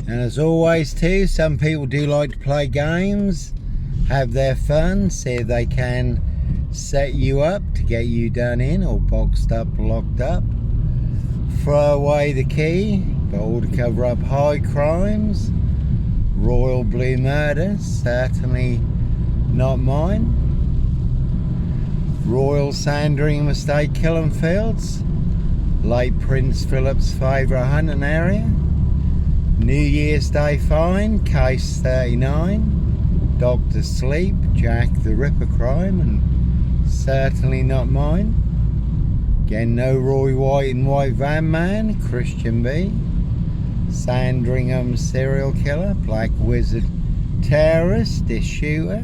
And as always too, some people do like to play games, have their fun, see if they can set you up to get you done in or boxed up, locked up, throw away the key, but all to cover up high crimes, royal blue murder, certainly not mine, Royal Sandringham Estate, Killing Fields, late Prince Philip's favourite hunting area, New Year's Day fine, case 39, Dr. Sleep, Jack the Ripper crime, and certainly not mine. Again, no Roy White and White Van Man, Christian B, Sandringham serial killer, Black Wizard terrorist, this shooter.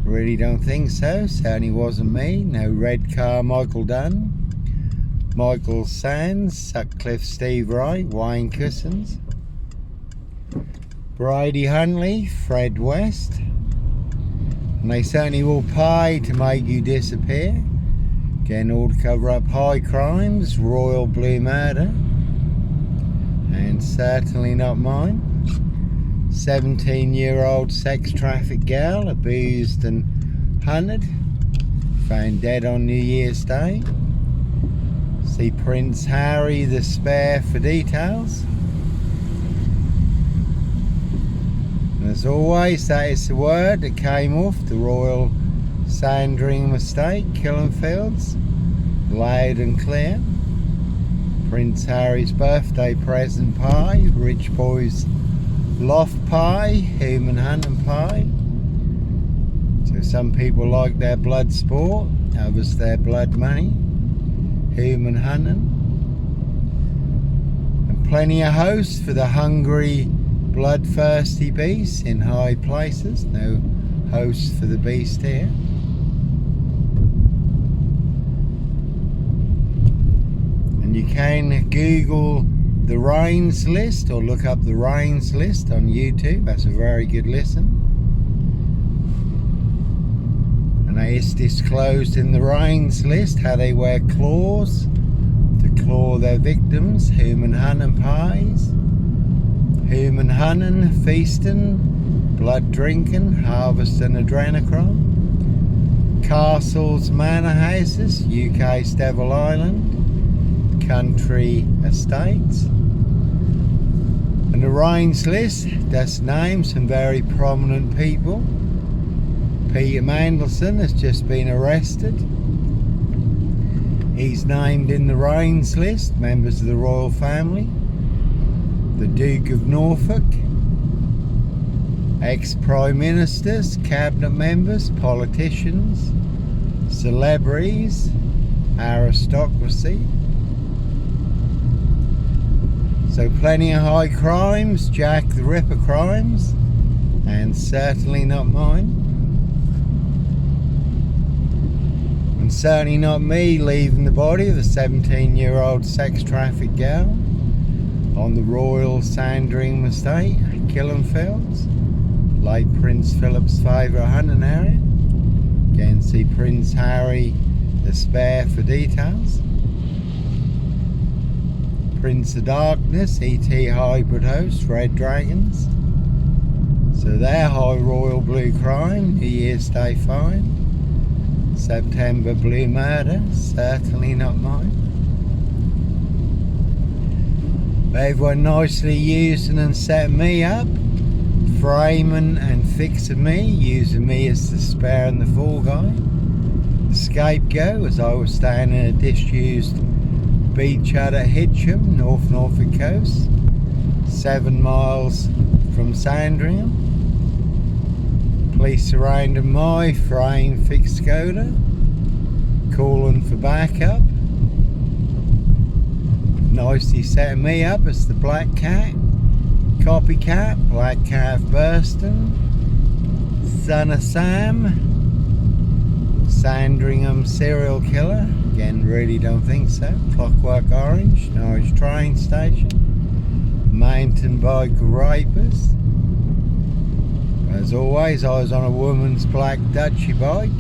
Really don't think so, certainly wasn't me. No Red Car Michael Dunn, Michael Sands, Sutcliffe Steve Wright, Wayne Cousins, Brady Huntley, Fred West. And they certainly will pay to make you disappear. Again, all to cover up high crimes, royal blue murder, and certainly not mine. 17-year-old sex trafficked girl, abused and hunted, found dead on New Year's Day. See Prince Harry the Spare for details. And as always, that is the word that came off the Royal Sandringham Estate, Killing Fields, loud and clear. Prince Harry's birthday present pie, rich boys loft pie, human hunting pie. So some people like their blood sport, others their blood money, human hunting. And plenty of hosts for the hungry, bloodthirsty beasts in high places. No hosts for the beast here. And you can Google the Rains list or look up the Rains list on YouTube. That's a very good listen. And it's disclosed in the Rains list how they wear claws to claw their victims, human hunting pies, human hunting, feasting, blood drinking, harvesting adrenochrome, castles, manor houses, UK's Devil Island, country estates. And the Rains list does name some very prominent people. Peter Mandelson has just been arrested. He's named in the Rains list, members of the royal family, the Duke of Norfolk, ex-prime ministers, cabinet members, politicians, celebrities, aristocracy. So plenty of high crimes, Jack the Ripper crimes, and certainly not mine. And certainly not me leaving the body of a 17-year-old sex trafficked girl on the Royal Sandringham Estate, Killing Fields, late Prince Philip's favourite hunting area. Again, see Prince Harry the Spare for details. Prince of Darkness, ET hybrid host, Red Dragons. So their high royal blue crime, New Year's Day fine, September blue murder, certainly not mine. They've one nicely using and setting me up, framing and fixing me, using me as the spare and the fall guy, the scapegoat as I was staying in a disused beach hut at Hitcham, North Norfolk coast, 7 miles from Sandringham. Police surrounding my frame fixed Skoda, calling for backup. Nicely setting me up as the Black Cat, copycat, Black Cat Burston, Son of Sam, Sandringham serial killer. Again, really don't think so. Clockwork Orange, Norwich train station, mountain bike rapist. As always, I was on a woman's black Dutchy bike,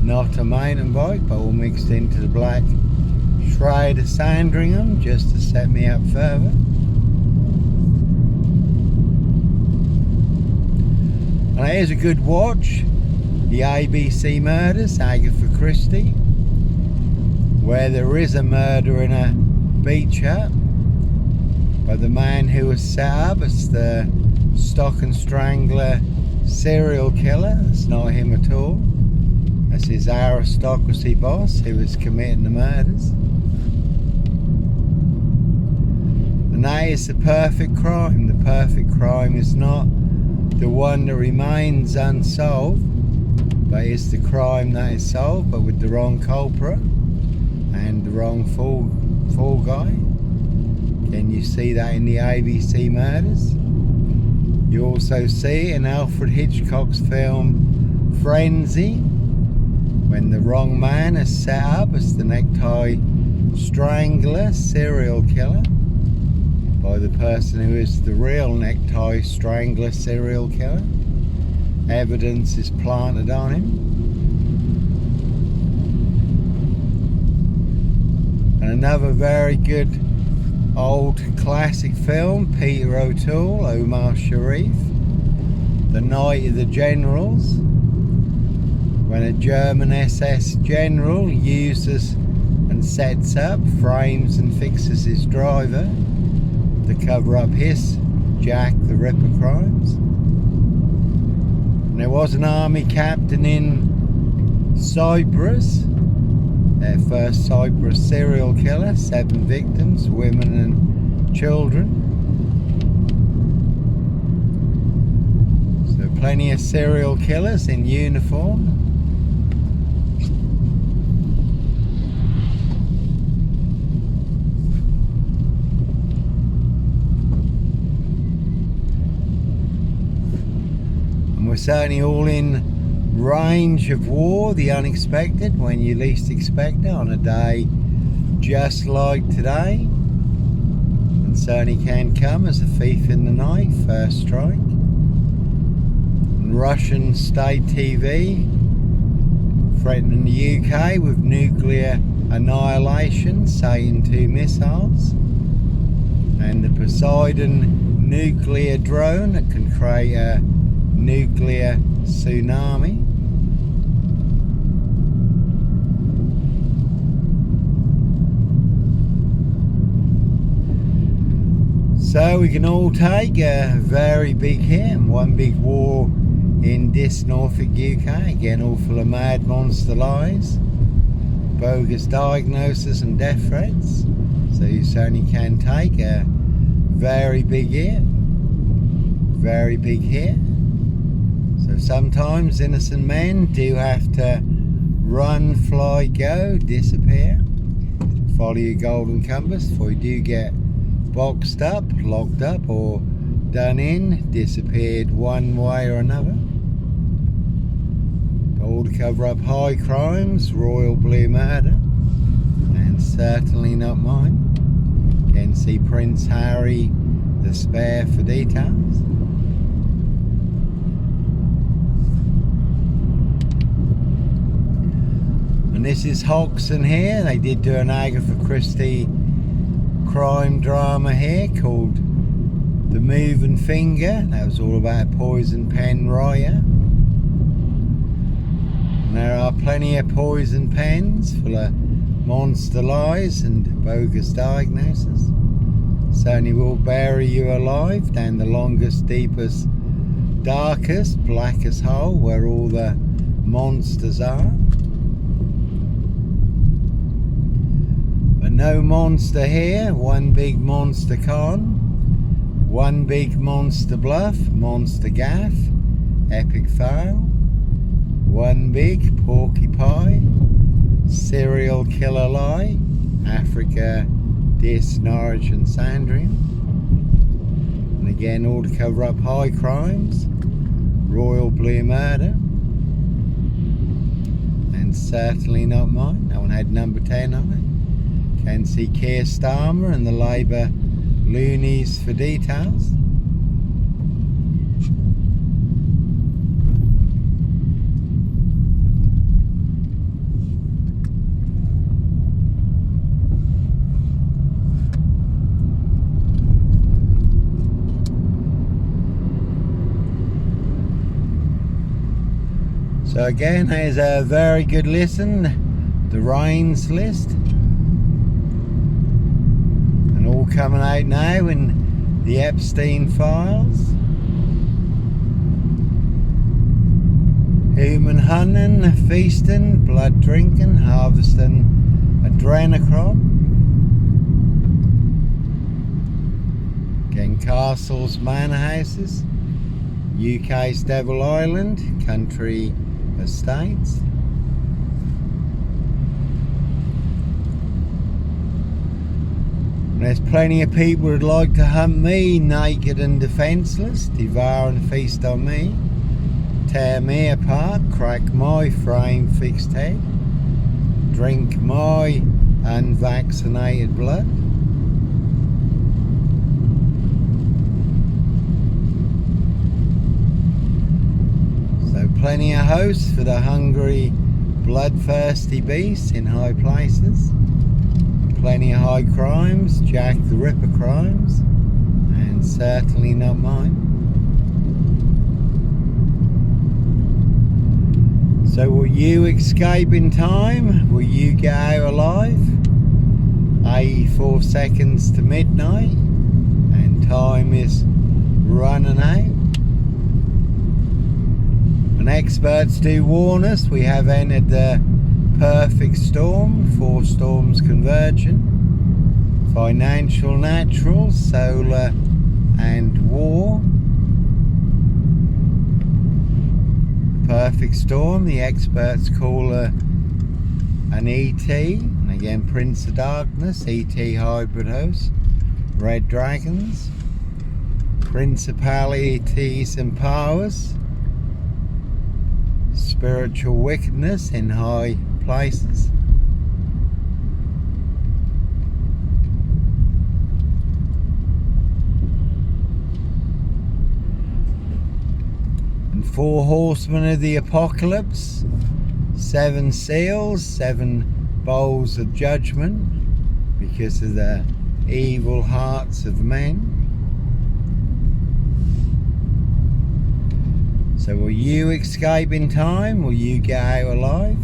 not a mountain bike, but all mixed into the black shroud of Sandringham just to set me up further. And here's a good watch. The ABC murders, Agatha Christie, where there is a murder in a beach hut, but the man who was set up as the stock and strangler serial killer, it's not him at all. That's his aristocracy boss who was committing the murders. And that is the perfect crime. The perfect crime is not the one that remains unsolved, but it's the crime that is solved, but with the wrong culprit and the wrong fall guy. Can you see that in the ABC murders? You also see in Alfred Hitchcock's film Frenzy, when the wrong man is set up as the necktie strangler serial killer by the person who is the real necktie strangler serial killer. Evidence is planted on him. And another very good old classic film, Peter O'Toole, Omar Sharif, The Night of the Generals, when a German SS general uses and sets up, frames and fixes his driver to cover up his Jack the Ripper crimes. And there was an army captain in Cyprus, their first Cyprus serial killer, 7 victims, women and children. So plenty of serial killers in uniform. And we're certainly all in range of war, the unexpected, when you least expect it, on a day just like today. And certainly can come as a thief in the night, first strike. And Russian state TV threatening the UK with nuclear annihilation, Satan II missiles. And the Poseidon nuclear drone that can create a nuclear tsunami. So we can all take a very big hit, one big war in this Norfolk UK, again all full of mad monster lies, bogus diagnosis and death threats. So you certainly can take a very big hit, very big hit. So sometimes innocent men do have to run, fly, go, disappear. Follow your golden compass before you do get boxed up, locked up, or done in, disappeared one way or another. All to cover up high crimes, royal blue murder, and certainly not mine. Again, see Prince Harry the Spare for details. And this is Hoxton here. They did do an Agatha Christie crime drama here called The Moving Finger. That was all about a poison pen riot. And there are plenty of poison pens full of monster lies and bogus diagnosis. Certainly will bury you alive down the longest, deepest, darkest, blackest hole where all the monsters are. But no monster here, one big monster con, one big monster bluff, monster gaff, epic fail, one big porcupine, serial killer lie, Africa, Dis, Norwich and Sandringham. And again, all to cover up high crimes, royal blue murder, and certainly not mine. That one had number 10 on it. Can see Keir Starmer and the Labour loonies for details. So again, there's a very good listen, the rains list, and all coming out now in the Epstein files. Human hunting, feasting, blood drinking, harvesting adrenochrome. Again, castles, manor houses, UK's Devil Island, country estates. And there's plenty of people who'd like to hunt me naked and defenceless, devour and feast on me, tear me apart, crack my frame fixed head, drink my unvaccinated blood. So plenty of hosts for the hungry, bloodthirsty beasts in high places. Plenty of high crimes, Jack the Ripper crimes, and certainly not mine. So will you escape in time? Will you get out alive? 84 seconds to midnight, and time is running out. And experts do warn us we have entered the perfect storm, 4 storms converging: financial, natural, solar and war. Perfect storm, the experts call an ET, and again Prince of Darkness, ET hybrid host, red dragons, principalities and powers, spiritual wickedness in high places. And 4 horsemen of the apocalypse, 7 seals, 7 bowls of judgment because of the evil hearts of men. So will you escape in time? Will you get out alive?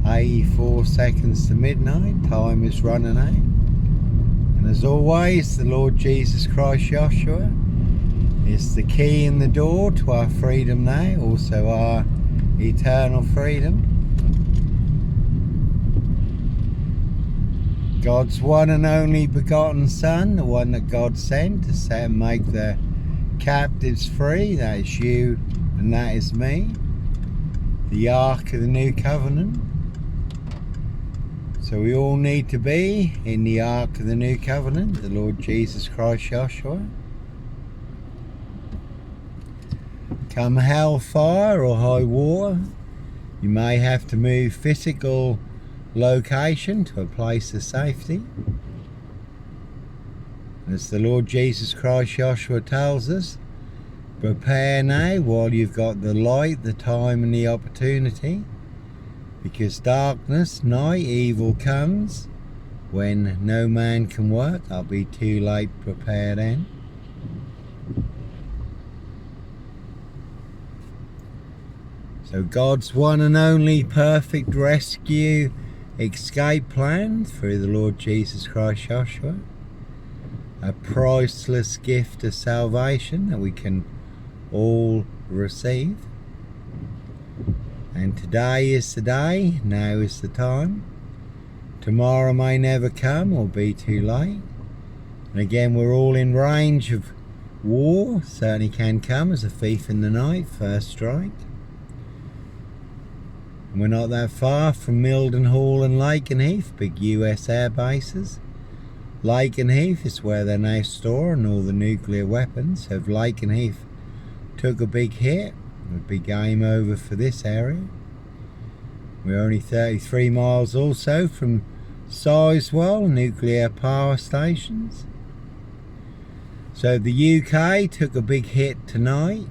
84 seconds to midnight, time is running out. And as always, the Lord Jesus Christ Joshua is the key in the door to our freedom now, also our eternal freedom. God's one and only begotten Son, the one that God sent to set and make the captives free, that is you and that is me, the Ark of the New Covenant. So we all need to be in the Ark of the New Covenant, the Lord Jesus Christ Joshua. Come hellfire or high water, you may have to move physical location to a place of safety. As the Lord Jesus Christ Joshua tells us, prepare now while you've got the light, the time and the opportunity, because darkness, night, evil comes when no man can work. I'll be too late to prepare then. So God's one and only perfect rescue escape plan through the Lord Jesus Christ Joshua, a priceless gift of salvation that we can all receive. And today is the day, now is the time. Tomorrow may never come or be too late. And again, we're all in range of war, certainly can come as a thief in the night, first strike. And we're not that far from Mildenhall and Lakenheath, big US air bases. Lakenheath is where they're now storing all the nuclear weapons. So if Lakenheath took a big hit, it would be game over for this area. We're only 33 miles also from Sizewell nuclear power stations. So if the UK took a big hit tonight,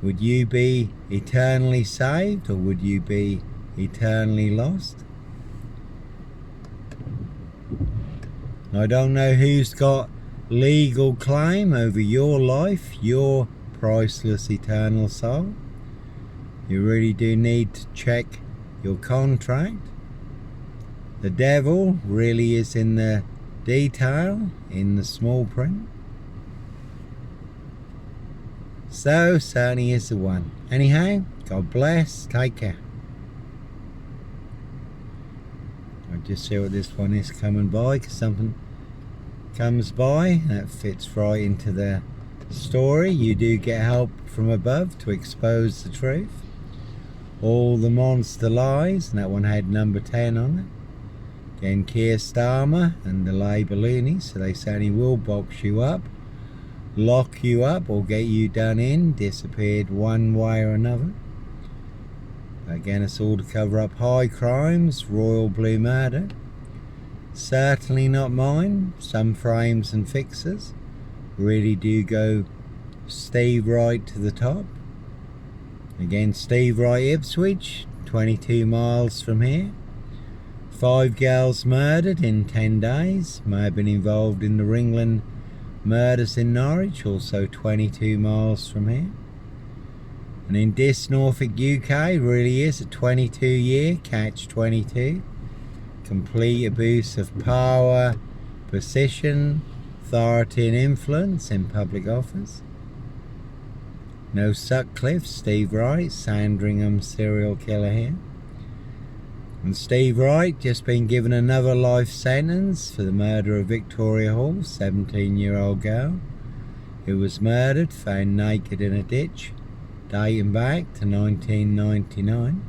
would you be eternally saved or would you be eternally lost? I don't know who's got legal claim over your life, your priceless eternal soul. You really do need to check your contract. The devil really is in the detail, in the small print. So certainly is the one. Anyhow, God bless, take care. I'll just see what this one is coming by, because something comes by that fits right into the story. You do get help from above to expose the truth. All the monster lies, and that one had number 10 on it. Again, Keir Starmer and the Labour loonies, so they certainly will box you up, lock you up, or get you done in, disappeared one way or another. Again, it's all to cover up high crimes, royal blue murder. Certainly not mine. Some frames and fixers really do go Steve Wright to the top. Again, Steve Wright, Ipswich, 22 miles from here. 5 girls murdered in 10 days. May have been involved in the Ringland murders in Norwich, also 22 miles from here. And in Dis, Norfolk, UK, really is a 22-year catch-22. Complete abuse of power, position, authority and influence in public office. No Sutcliffe, Steve Wright, Sandringham serial killer here. And Steve Wright just been given another life sentence for the murder of Victoria Hall, 17-year-old girl who was murdered, found naked in a ditch, dating back to 1999.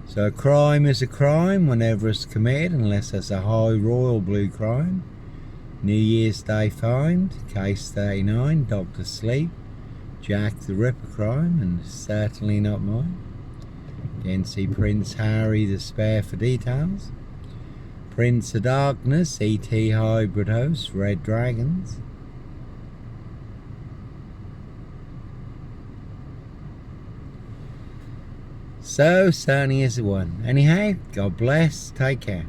So a crime is a crime whenever it's committed, unless it's a high royal blue crime. New Year's Day find, case 39, Dr. Sleep, Jack the Ripper crime, and certainly not mine. Again, see Prince Harry the Spare for details. Prince of Darkness, E.T. Hybrid Host, Red Dragons. So certainly is the one. Anyhow, God bless, take care.